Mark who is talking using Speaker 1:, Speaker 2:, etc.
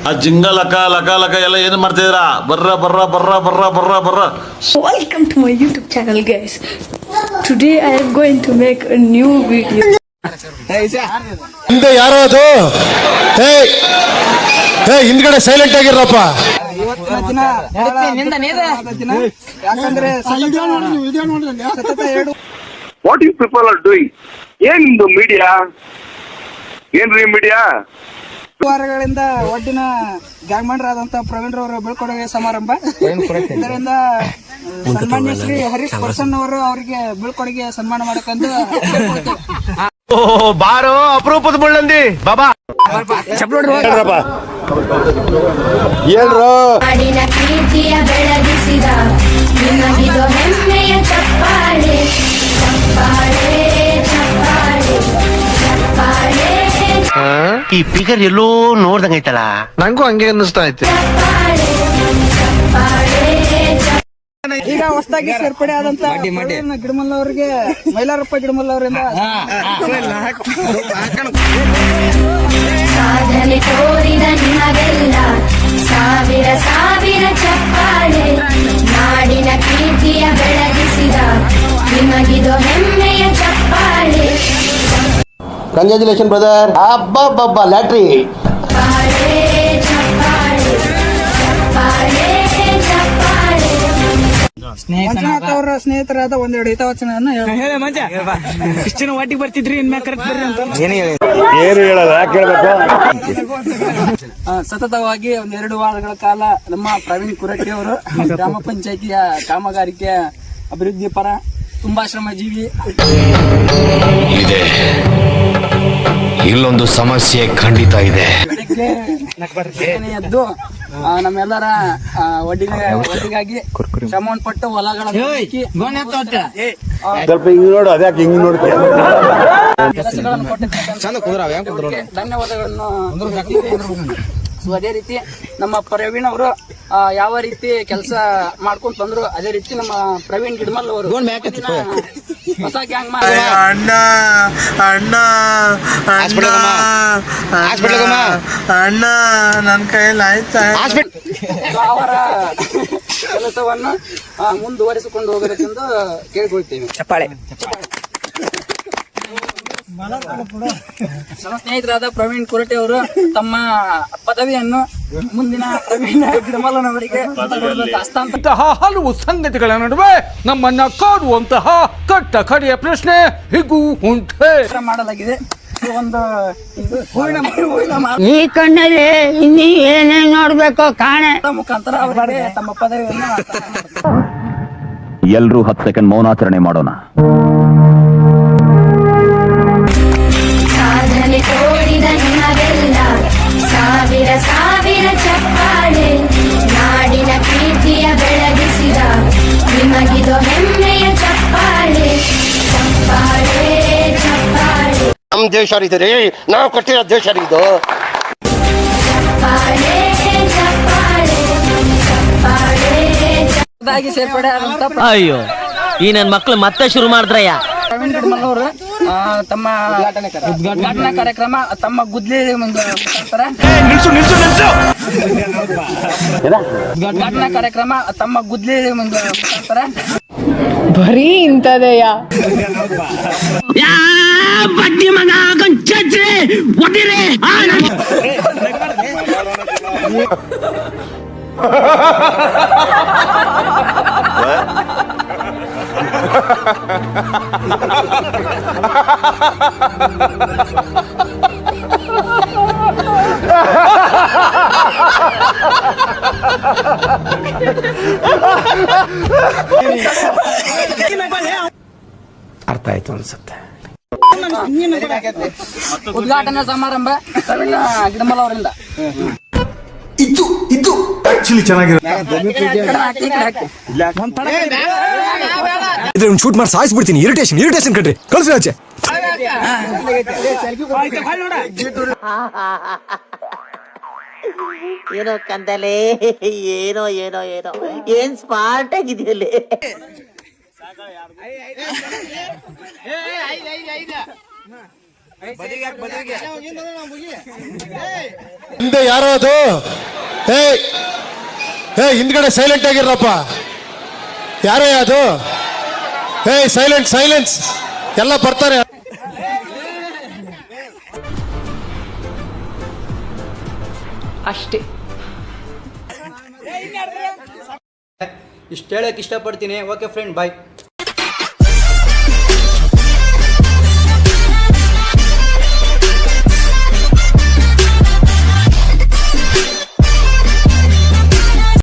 Speaker 1: ಆ ಜಿಂಗ ಲಕ ಲಕ ಲಕ ಎಲ್ಲ ಏನು ಮಾಡ್ತಿದ್ದೀರಾ? ಬರ್ರ ಬರ್ರ ಬರ್ರ ಬರ್ರ ಬರ್ರ ಬರ್ರ.
Speaker 2: Welcome to my YouTube channel, guys. Today I am going to make a new video.
Speaker 3: ಹಿಂದೆ ಯಾರೋ ಅದು? ಹಿಂದ್ಗಡೆ ಸೈಲೆಂಟ್ ಆಗಿರಪ್ಪ.
Speaker 4: What you people are doing? ಏನ್ ನಿಮ್ದು ಮೀಡಿಯಾ? ಏನ್ರಿ ಮೀಡಿಯಾ?
Speaker 5: ವಾರಗಳಿಂದ ಒಡ್ಡಿನ ಗ್ಯಾಂಗ್ಮಂಡರಾದಂತ ಪ್ರವೀಣ್ ರವರ ಬೀಳ್ಕೊಡುಗೆ ಸಮಾರಂಭ. ಇದರಿಂದ ಸನ್ಮಾನ್ಯ ಶ್ರೀ ಹರೀಶ್ ಪರ್ಸನ್ ಅವರು ಅವರಿಗೆ ಬೀಳ್ಕೊಡುಗೆ ಸನ್ಮಾನ ಮಾಡಕಂದು
Speaker 3: ಬಾರೋ ಅಪರೂಪದ ಮುಳ್ಳಂದಿ ಬಾಬಾ ಹೇಳ್ರು.
Speaker 6: ನಾಡಿನ ಪ್ರೀತಿಯ ಬೆಳಗಿಸಿದ ನಿಮಗಿದು ಹೆಮ್ಮೆಯ ಚಪ್ಪಾಳೆ ಚಪ್ಪಾಳೆ ಚಪ್ಪಾಳೆ ಚಪ್ಪಾಳೆ.
Speaker 7: ಈ ಫಿಗರ್ ಎಲ್ಲೋ ನೋಡ್ದಂಗೈತಲ್ಲ,
Speaker 3: ನಂಗೂ ಹಂಗೆ ಅನ್ನಿಸ್ತಾ ಐತೆ.
Speaker 5: ಈಗ ಹೊಸದಾಗಿ ಸೇರ್ಪಡೆ ಆದಂತ ಗಿಡಮಲ್ಲ ಅವರಿಗೆ ಮೈಲಾರಪ್ಪ ಗಿಡಮಲ್ಲ ಅವರಿಂದ
Speaker 6: ಸಾಧನೆ ತೋರಿದ ನಿಮಗೆಲ್ಲ ಸಾವಿರ ಸಾವಿರ ಚಪ್ಪಾಳೆ. ನಾಡಿನ ಪ್ರೀತಿಯ ಬೆಳಗಿಸಿದ ನಿಮಗಿದು ಹೆಮ್ಮೆಯ ಚಪ್ಪಾಳೆ.
Speaker 7: Congratulation brother. ಅಬ್ಬಬ್ಬಬ್ಬ ಲ್ಯಾಟ್ರಿ.
Speaker 6: ಚಪ್ಪಾಳೆ ಚಪ್ಪಾಳೆ ಚಪ್ಪಾಳೆ ಚಪ್ಪಾಳೆ.
Speaker 5: ಮಂಜುನಾಥ್ ಅವರ ಸ್ನೇಹಿತರಾದ ಒಂದೆರಡು ಹಿತವಚನವನ್ನು ಇಷ್ಟಿನ ಒಟ್ಟಿಗೆ ಬರ್ತಿದ್ರಿ ಇನ್ಮ್ಯಾಗ ಕರೆಕ್ಟ್ ಬರ್ರಿ ಅಂತ
Speaker 3: ಏನು ಹೇಳಲ್ಲ, ಯಾಕೆ ಹೇಳ್ಬೇಕು?
Speaker 5: ಸತತವಾಗಿ ಒಂದೆರಡು ವಾರಗಳ ಕಾಲ ನಮ್ಮ ಪ್ರವೀಣ್ ಕುರಟ್ಟಿ ಅವರು ಗ್ರಾಮ ಪಂಚಾಯತಿಯ ಕಾಮಗಾರಿಕೆ ಅಭಿವೃದ್ಧಿ ಪರ ತುಂಬಾ ಶ್ರಮಜೀವಿ.
Speaker 8: ಇಲ್ಲೊಂದು ಸಮಸ್ಯೆ ಖಂಡಿತ ಇದೆ.
Speaker 5: ಬೆಳಗ್ಗೆ ಎದ್ದು ನಮ್ಮೆಲ್ಲರ ಒಡ್ಡಿಗಾಗಿ ಶ್ರಮವನ್ನು ಪಟ್ಟು ಹೊಲಗಳನ್ನು
Speaker 3: ಸ್ವಲ್ಪ ಹಿಂಗ್ ನೋಡು, ಅದ್ಯಾಕೆ ಹಿಂಗ್ ನೋಡ್ತೀಯ?
Speaker 5: ಕೆಲಸಗಳನ್ನು ಕೊಟ್ಟಿದ್ದಕ್ಕೆ ಧನ್ಯವಾದಗಳನ್ನು. ಅದೇ ರೀತಿ ನಮ್ಮ ಪ್ರವೀಣ್ ಅವರು ಯಾವ ರೀತಿ ಕೆಲಸ ಮಾಡ್ಕೊಂಡ್ ಬಂದ್ರು ಅದೇ ರೀತಿ ನಮ್ಮ ಪ್ರವೀಣ್ ಗಿಡ್ಮಲ್ ಅವರು ಹೊಸ ಗ್ಯಾಂಗ್
Speaker 9: ಅಣ್ಣ ಅಣ್ಣ ಅಣ್ಣ ನನ್ನ ಕೈಯಲ್ಲಿ ಆಯ್ತಾ
Speaker 5: ಅವರ ಕೆಲಸವನ್ನು ಮುಂದುವರಿಸಿಕೊಂಡು ಹೋಗಬೇಕೆಂದು ಕೇಳಿಕೊಳ್ತೇವೆ. ಚಪ್ಪಾಳೆ. ನಮ್ಮ ಸ್ನೇಹಿತರಾದ ಪ್ರವೀಣ್ ಕುರಟೆ ಅವರು ತಮ್ಮ ಪದವಿಯನ್ನು ಮುಂದಿನ ಪ್ರವೀಣ್ ಗಿಡಮಲ್ಲನವರಿಗೆ
Speaker 10: ಇಂತಹ ಹಲವು ಸಂಗತಿಗಳ ನಡುವೆ ನಮ್ಮನ್ನ ಕಾಡುವಂತಹ ಕಟ್ಟ ಕಡೆಯ ಪ್ರಶ್ನೆ ಹೀಗೂ ಉಂಟೆ
Speaker 5: ಮಾಡಲಾಗಿದೆ. ಒಂದು
Speaker 2: ಈ ಕಣ್ಣಲ್ಲಿ ಇನ್ನೀ ಏನೇನ್ ನೋಡ್ಬೇಕು ಕಾಣೆ
Speaker 5: ಮುಖಾಂತರ ಅವರಿಗೆ ತಮ್ಮ ಪದವಿಯನ್ನು
Speaker 8: ಎಲ್ರೂ 10 ಸೆಕೆಂಡ್ ಮೌನಾಚರಣೆ ಮಾಡೋಣ.
Speaker 6: ಸಾಧನೆ ತೋರಿದ ನಿಮಗೆಲ್ಲ ಸಾವಿರ ಸಾವಿರ ಚಪ್ಪಾಳೆ. ನಾಡಿನ ಪ್ರೀತಿಯ ಬೆಳಗಿಸಿದ ನಿಮಗಿದು ಹೆಮ್ಮೆಯ ಚಪ್ಪಾಳೆ ಚಪ್ಪಾಳೆ ಚಪ್ಪಾಳೆ.
Speaker 7: ನಮ್ ದೇಶ ರೀ, ನಾವು ಕೊಟ್ಟಿರೋ ದೇಶ ಇದು.
Speaker 6: ಚಪ್ಪಾಳೆ ಚಪ್ಪಾಳೆ ಚಪ್ಪಾಳೆ.
Speaker 5: ಸೇರ್ಪಡೆ ಆದಂತ
Speaker 11: ಅಯ್ಯೋ, ಈ ನನ್ ಮಕ್ಳು ಮತ್ತೆ ಶುರು ಮಾಡಿದ್ರಯ್ಯ.
Speaker 5: ಪ್ರವೀಣ್ ಗಿಡ್ಮಲ್ ಅವರು ತಮ್ಮ ಉದ್ಘಾಟನಾ ಕಾರ್ಯಕ್ರಮ ತಮ್ಮ ಗುದ್ಲಿ ಮುಖಾಂತರ ಉದ್ಘಾಟನಾ ಕಾರ್ಯಕ್ರಮ ತಮ್ಮ ಗುದ್ಲಿ ಮುಖಾಂತರ
Speaker 2: ಬರೀ ಇಂಥದೆಯ
Speaker 11: ಬಡ್ಡಿ ಮಗ ಒಟ್ಟಿರಿ.
Speaker 8: ಅರ್ಥ ಆಯ್ತು ಅನ್ಸುತ್ತೆ.
Speaker 5: ಉದ್ಘಾಟನಾ ಸಮಾರಂಭ ಪ್ರವೀಣ್ ಗಿಡಮಲ್ ಅವರಿಂದ
Speaker 3: ಇದು ಆಕ್ಚುಲಿ ಚೆನ್ನಾಗಿರೋ ಶೂಟ್ ಮಾಡಿ ಸಾಯಿಸ್ಬಿಡ್ತೀನಿ. ಇರಿಟೇಷನ್ ಕಟ್ರಿ, ಕಳ್ಸಿ ಆಚೆ.
Speaker 11: ಏನೋ ಕಂದಲೆ, ಏನೋ ಏನೋ ಏನೋ ಏನ್ ಸ್ಮಾರ್ಟ್ ಆಗಿದೆಯಲ್ಲೇ.
Speaker 9: ಹಿಂದೆ ಯಾರೋ ಅದು ಹಿಂದ್ಗಡೆ ಸೈಲೆಂಟ್ ಆಗಿರಪ್ಪ. ಯಾರೇ ಅದು? ಸೈಲೆನ್ಸ್ ಎಲ್ಲ ಬರ್ತಾರೆ.
Speaker 2: ಅಷ್ಟೇ.
Speaker 5: ಇಷ್ಟು ಹೇಳಕ್ ಇಷ್ಟಪಡ್ತೀನಿ. ಓಕೆ ಫ್ರೆಂಡ್, ಬಾಯ್.